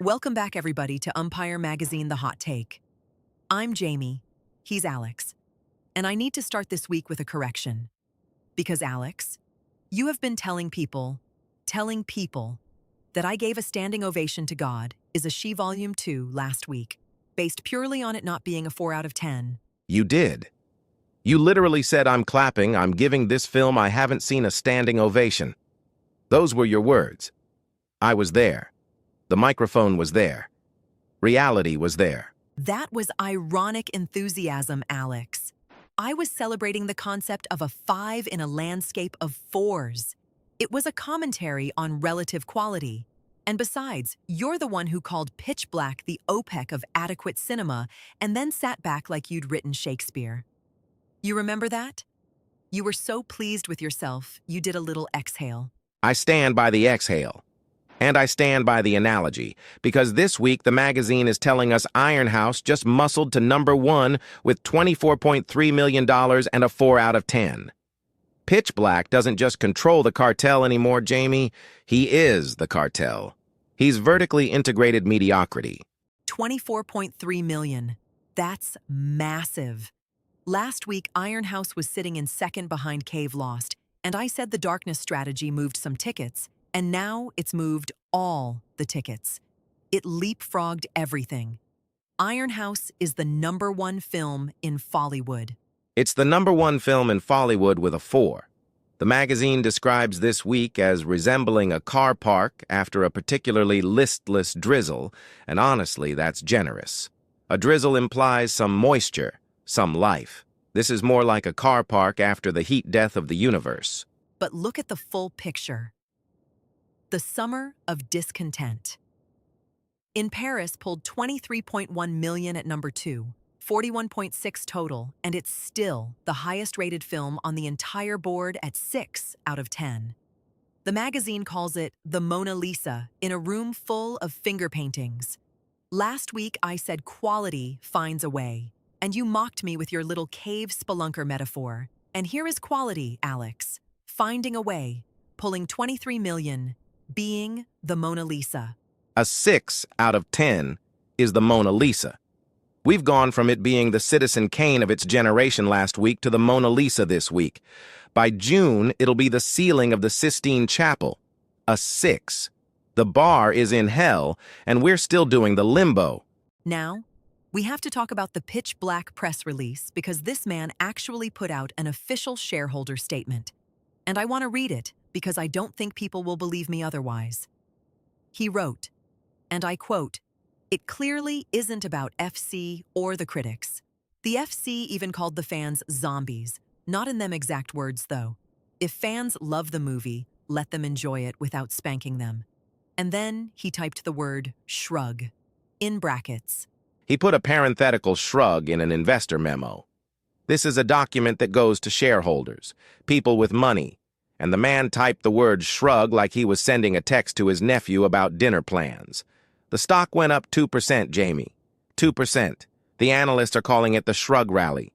Welcome back, everybody, to Umpire Magazine, The Hot Take. I'm Jamie. He's Alex. And I need to start this week with a correction. Because, Alex, you have been telling people that I gave a standing ovation to God is a She Volume 2 last week, based purely on it not being a 4 out of 10. You did. You literally said, I'm giving this film I haven't seen a standing ovation. Those were your words. I was there. The microphone was there. Reality was there. That was ironic enthusiasm, Alex. I was celebrating the concept of a 5 in a landscape of 4s. It was a commentary on relative quality. And besides, you're the one who called Pitch Black the OPEC of adequate cinema and then sat back like you'd written Shakespeare. You remember that? You were so pleased with yourself, you did a little exhale. I stand by the exhale. And I stand by the analogy, because this week the magazine is telling us Iron House just muscled to #1 with $24.3 million and a 4 out of 10. Pitch Black doesn't just control the cartel anymore, Jamie. He is the cartel. He's vertically integrated mediocrity. 24.3 million. That's massive. Last week, Iron House was sitting in second behind Cave Lost, and I said the darkness strategy moved some tickets, and now it's moved all the tickets. It leapfrogged everything. Iron House is the #1 film in Follywood. It's the #1 film in Follywood with a 4. The magazine describes this week as resembling a car park after a particularly listless drizzle, and honestly, that's generous. A drizzle implies some moisture, some life. This is more like a car park after the heat death of the universe. But look at the full picture. The Summer of Discontent. In Paris pulled 23.1 million at #2, 41.6 total, and it's still the highest-rated film on the entire board at 6 out of 10. The magazine calls it the Mona Lisa in a room full of finger paintings. Last week I said quality finds a way, and you mocked me with your little cave spelunker metaphor. And here is quality, Alex, finding a way, pulling 23 million, being the Mona Lisa. A 6 out of 10 is the Mona Lisa. We've gone from it being the Citizen Kane of its generation last week to the Mona Lisa this week. By June, it'll be the ceiling of the Sistine Chapel. A 6. The bar is in hell, and we're still doing the limbo. Now, we have to talk about the Pitch Black press release because this man actually put out an official shareholder statement. And I want to read it because I don't think people will believe me otherwise. He wrote, and I quote, "It clearly isn't about FC or the critics. The FC even called the fans zombies, not in them exact words though. If fans love the movie, let them enjoy it without spanking them." And then he typed the word shrug, in brackets. He put a parenthetical shrug in an investor memo. This is a document that goes to shareholders, people with money, and the man typed the word shrug like he was sending a text to his nephew about dinner plans. The stock went up 2%, Jamie. 2%. The analysts are calling it the shrug rally.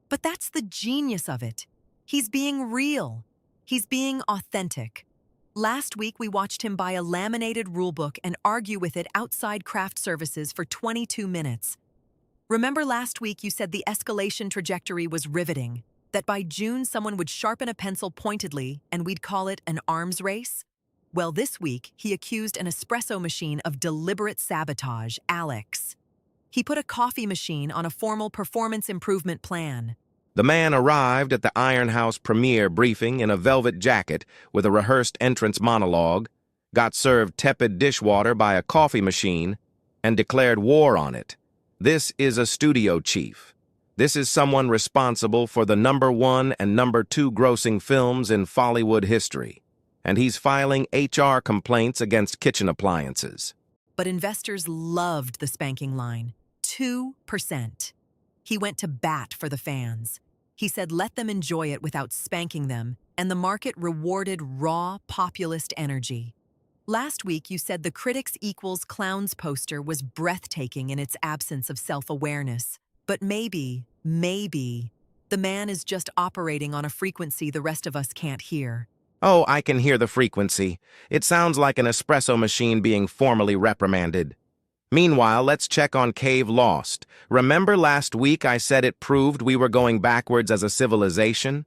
But that's the genius of it. He's being real. He's being authentic. Last week, we watched him buy a laminated rulebook and argue with it outside craft services for 22 minutes. Remember last week you said the escalation trajectory was riveting, that by June someone would sharpen a pencil pointedly and we'd call it an arms race? Well, this week, he accused an espresso machine of deliberate sabotage, Alex. He put a coffee machine on a formal performance improvement plan. The man arrived at the Iron House premiere briefing in a velvet jacket with a rehearsed entrance monologue, got served tepid dishwater by a coffee machine, and declared war on it. This is a studio chief. This is someone responsible for the #1 and #2 grossing films in Follywood history. And he's filing HR complaints against kitchen appliances. But investors loved the spanking line, 2%. He went to bat for the fans. He said let them enjoy it without spanking them, and the market rewarded raw populist energy. Last week you said the critics equals clowns poster was breathtaking in its absence of self-awareness. But maybe, the man is just operating on a frequency the rest of us can't hear. Oh, I can hear the frequency. It sounds like an espresso machine being formally reprimanded. Meanwhile, let's check on Cave Lost. Remember last week I said it proved we were going backwards as a civilization?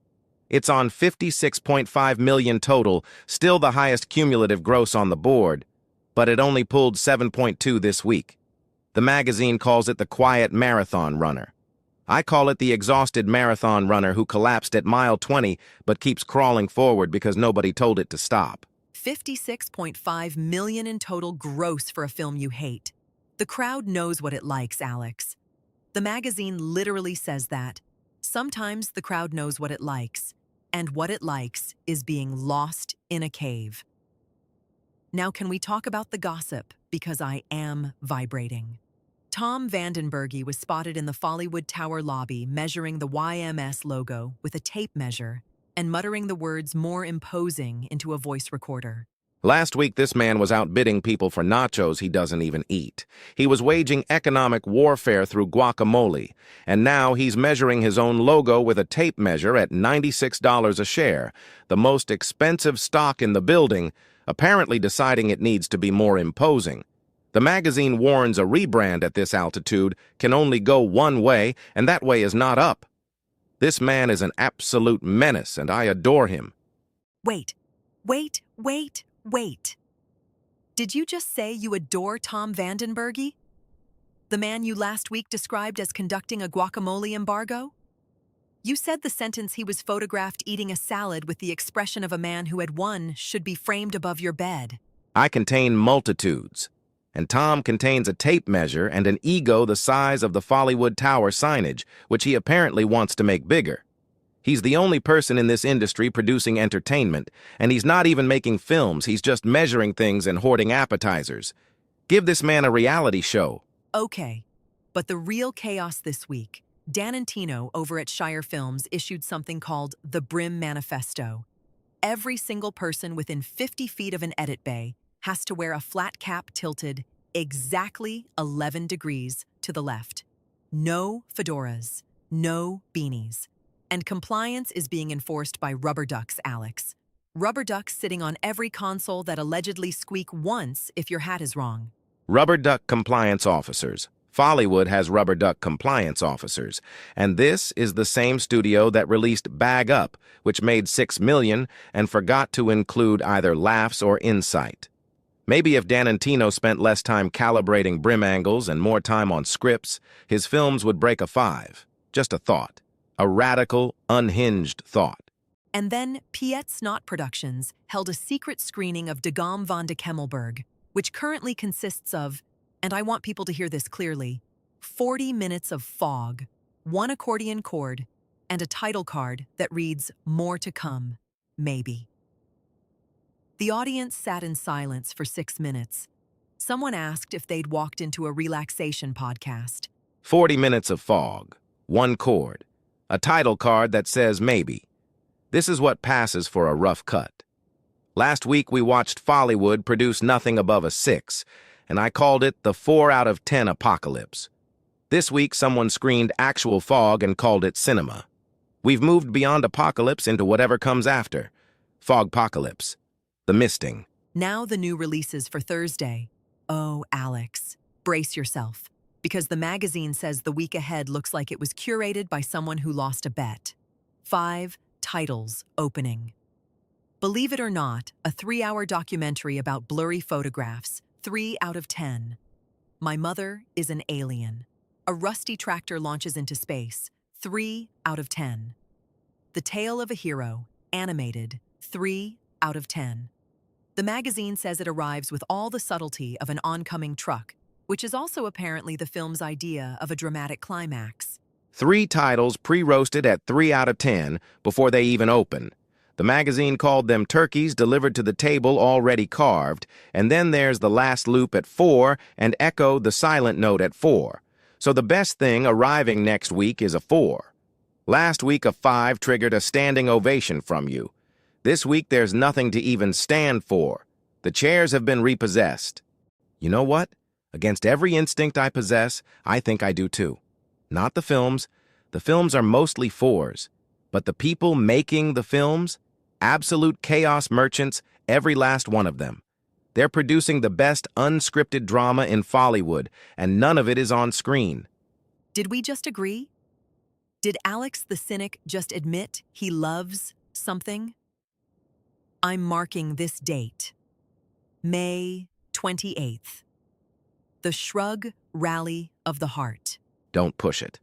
It's on 56.5 million total, still the highest cumulative gross on the board, but it only pulled 7.2 this week. The magazine calls it the quiet marathon runner. I call it the exhausted marathon runner who collapsed at mile 20 but keeps crawling forward because nobody told it to stop. 56.5 million in total gross for a film you hate. The crowd knows what it likes, Alex. The magazine literally says that. Sometimes the crowd knows what it likes, and what it likes is being lost in a cave. Now can we talk about the gossip, because I am vibrating. Tom Vandenberge was spotted in the Follywood Tower lobby measuring the YMS logo with a tape measure and muttering the words "more imposing" into a voice recorder. Last week, this man was outbidding people for nachos he doesn't even eat. He was waging economic warfare through guacamole, and now he's measuring his own logo with a tape measure at $96 a share, the most expensive stock in the building, apparently deciding it needs to be more imposing. The magazine warns a rebrand at this altitude can only go one way, and that way is not up. This man is an absolute menace, and I adore him. Wait. Did you just say you adore Tom Vandenberge? The man you last week described as conducting a guacamole embargo? You said the sentence he was photographed eating a salad with the expression of a man who had won should be framed above your bed. I contain multitudes, and Tom contains a tape measure and an ego the size of the Follywood Tower signage, which he apparently wants to make bigger. He's the only person in this industry producing entertainment, and he's not even making films, he's just measuring things and hoarding appetizers. Give this man a reality show. Okay, but the real chaos this week. Dan and Tino over at Shire Films issued something called the Brim Manifesto. Every single person within 50 feet of an edit bay has to wear a flat cap tilted exactly 11 degrees to the left. No fedoras, no beanies. And compliance is being enforced by rubber ducks, Alex. Rubber ducks sitting on every console that allegedly squeak once if your hat is wrong. Rubber duck compliance officers. Follywood has rubber duck compliance officers, and this is the same studio that released Bag Up, which made $6 million and forgot to include either laughs or insight. Maybe if Dan and Tino spent less time calibrating brim angles and more time on scripts, his films would break a 5. Just a thought. A radical, unhinged thought. And then Piet Snot Productions held a secret screening of De Gom van de Kemmelberg, which currently consists of, and I want people to hear this clearly, 40 minutes of fog, 1 accordion chord, and a title card that reads, "More to come, maybe." The audience sat in silence for 6 minutes. Someone asked if they'd walked into a relaxation podcast. 40 minutes of fog, 1 chord, a title card that says maybe. This is what passes for a rough cut. Last week we watched Follywood produce nothing above a 6, and I called it the 4 out of 10 apocalypse. This week someone screened actual fog and called it cinema. We've moved beyond apocalypse into whatever comes after. Fogpocalypse. The misting. Now the new releases for Thursday. Oh, Alex, brace yourself, because the magazine says the week ahead looks like it was curated by someone who lost a bet. 5 titles opening. Believe it or not, a 3-hour documentary about blurry photographs, 3 out of 10. My Mother is an Alien. A rusty tractor launches into space, 3 out of 10. The Tale of a Hero, animated, 3 out of 10. The magazine says it arrives with all the subtlety of an oncoming truck, which is also apparently the film's idea of a dramatic climax. 3 titles pre-roasted at 3 out of 10 before they even open. The magazine called them turkeys delivered to the table already carved, and then there's the last loop at 4 and Echo the silent note at 4. So the best thing arriving next week is a 4. Last week a 5 triggered a standing ovation from you. This week there's nothing to even stand for. The chairs have been repossessed. You know what? Against every instinct I possess, I think I do too. Not the films. The films are mostly 4s. But the people making the films, absolute chaos merchants, every last one of them. They're producing the best unscripted drama in Follywood, and none of it is on screen. Did we just agree? Did Alex the cynic just admit he loves something? I'm marking this date, May 28th. The Shrug Rally of the Heart. Don't push it.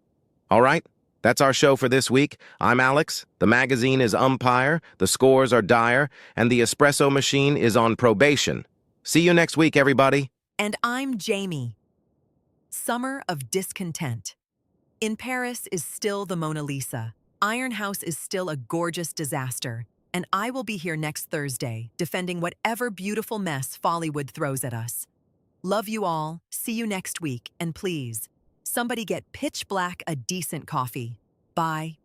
All right, that's our show for this week. I'm Alex, the magazine is Umpire, the scores are dire, and the espresso machine is on probation. See you next week, everybody. And I'm Jamie. Summer of Discontent. In Paris is still the Mona Lisa. Iron House is still a gorgeous disaster. And I will be here next Thursday, defending whatever beautiful mess Follywood throws at us. Love you all, see you next week, and please, somebody get pitch black a decent coffee. Bye.